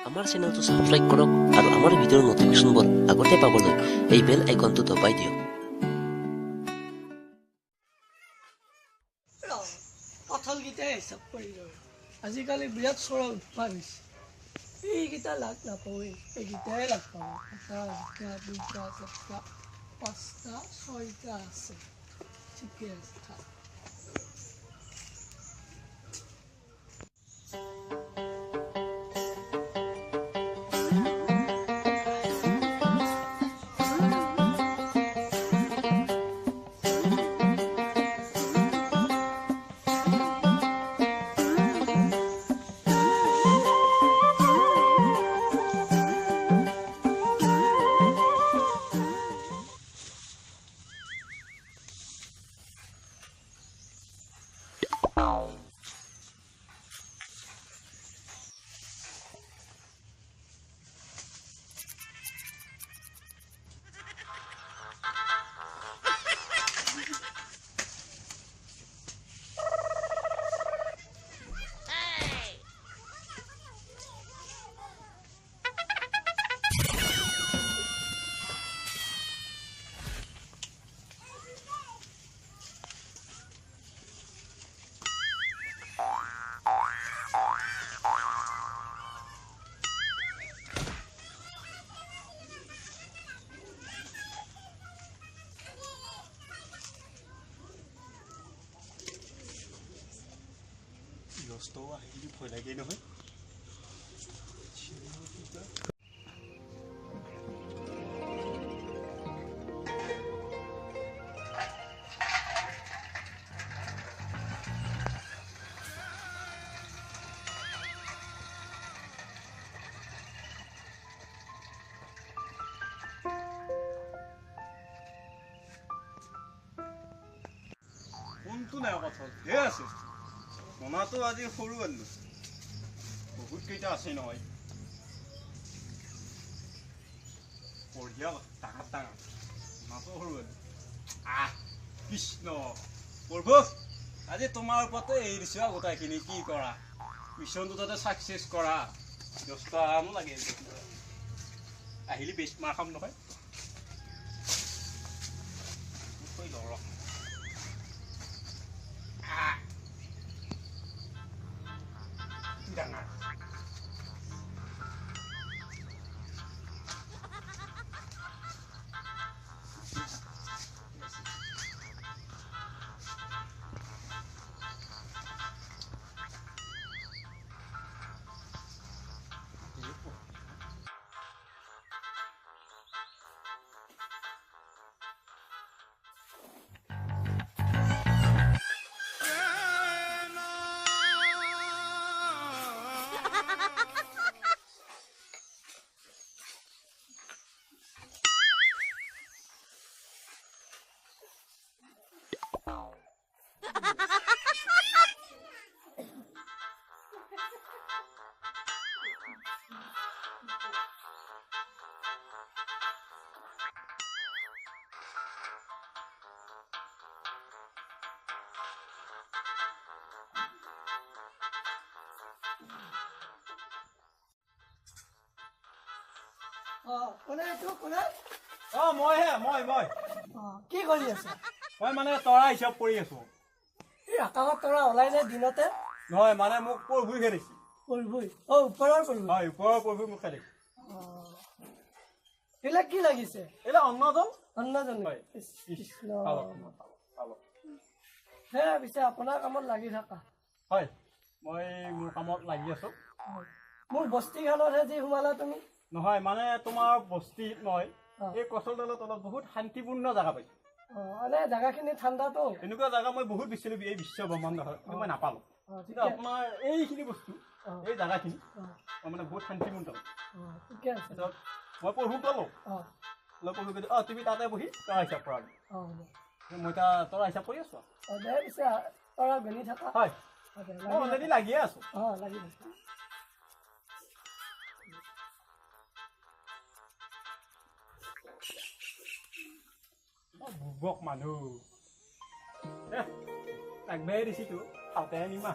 আমাৰ চেনেলটো সাবস্ক্ৰাইব কৰক আৰু আমাৰ ভিডিঅ'ৰ নটিফিকেশ্যনবোৰ আগতে পাবলৈ এই বেল আইকনটো দবাই দিয়ক। কঁঠালকেইটাই হিচাপ কৰি লয় আজিকালি বিৰাট চৰা উৎপাদ হৈছে এইকেইটা লাগ নাপাওঁৱেই এইকেইটাই লাগ পাওঁ এটা দুটা তিনিটা পাঁচটা ছয়টা আছে ঠিকে আছে থাক Losto আহিলে ভয় লাগে নহয় কোনটো নাই কথা হে আছে মনাটো আজি সৰু আনিলো বহুত কেইটা আছে নহয় বঢ়িয়া ডাঙৰ ডাঙৰ মনাটো সৰু আনিলো কৃষ্ণ প্ৰভু আজি তোমাৰ ওপৰতে এৰি দিছো গোটাইখিনি কি কৰা মিছনটো তাতে ছাকচেছ কৰা দহটানো লাগে আহিলে বেষ্ট মাৰ খাম নহয় ডাঙৰ কোনে এইটো কোনে মই কি কৰি আছে মই মানে তৰা হিচাপ কৰি আছো এই আকাশত তৰা ওলাই যায় দিনতে নহয় মানে মোক প্ৰভুই খেলিছে পঢ়বই ওপৰৰ পঢ়ব হয় ওপৰৰ প্ৰভুই মোক খেলিছে এইবিলাক কি লাগিছে এইবিলাক অন্নজন অন্নজন হয় কৃষ্ণ পাব হে পিছে আপোনাৰ কামত লাগি থাকা হয় মই মোৰ কামত লাগি আছো মোৰ বস্তিখনতহে যি সোমালা তুমি নহয় মানে তোমাৰ বস্তিত মই এই কচলডালৰ তলত বহুত শান্তিপূৰ্ণ জেগা পাইছো মানে জেগাখিনি ঠাণ্ডাটো এনেকুৱা জেগা মই বহুত বিচাৰিলো এই বিশ্ব ব্ৰহ্মাণ্ডত কিন্তু মই নাপালো কিন্তু আপোনাৰ এইখিনি বস্তু এই জেগাখিনি মই মানে বহুত শান্তিপূৰ্ণ ঠিকে আছে মই প্ৰভুক ক'লো প্ৰভুক তুমি তাতে বহি তৰা হিচাপ কৰা মই এতিয়া তৰা হিচাপ কৰি আছো দে পিছে তৰা গণি থাকা হয় মই অলৰেডি লাগিয়ে আছো লাগি থাকা বুবক মানুহ আগবাঢ়ি দিছিতো খাওঁতে নিমা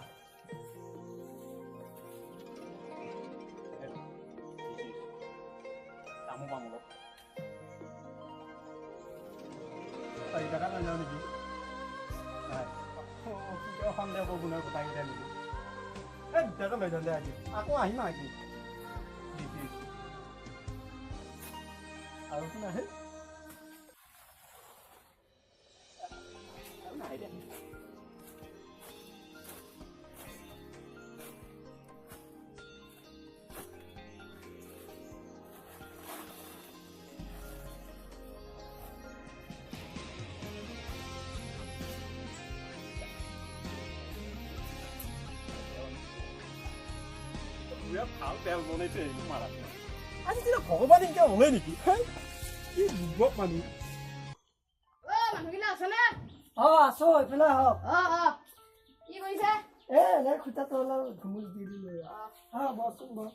দেখা নাই যাওঁ নেকি সন্দেহ গুণৰ কথাকেইটা নেকি এই দেখা লৈ যাওঁ দে আজি আকৌ আহিম আজি আৰু কোন আহে নাহে দে ভাল তেল বনাইছে মাৰা আজি কিবা ভগৱান এনেকৈ হ'লে নেকি কি যুৱক মানুহ মানুহগিলা আছেনে? আছো এইফালে আহক কি কৰিছে? এনে খুটাটো অলপ ধুমুচ দি দিলো বচোন বৰ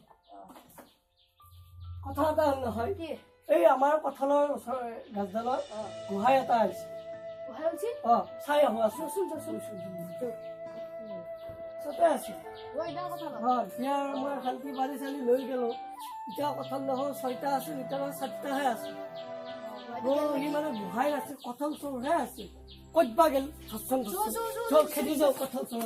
কথা এটা হ'ল নহয় কি? এই আমাৰ কঁঠালৰ ওচৰৰ গাছডালত গোহাঁই এটা আহিছে গোহাঁই হৈছে? চাই আহো আছো চতে আছো এতিয়া মই শান্তি বাৰী চালি লৈ গেলো এতিয়া কঁঠাল নহয় 6টা আছে এতিয়া 7টাহে আছে সি মানে গোহাঁই আছে কঁঠাল চোৰহে আছে ক'ত বা গেল খেদি যাওঁ কঁঠাল চোৰ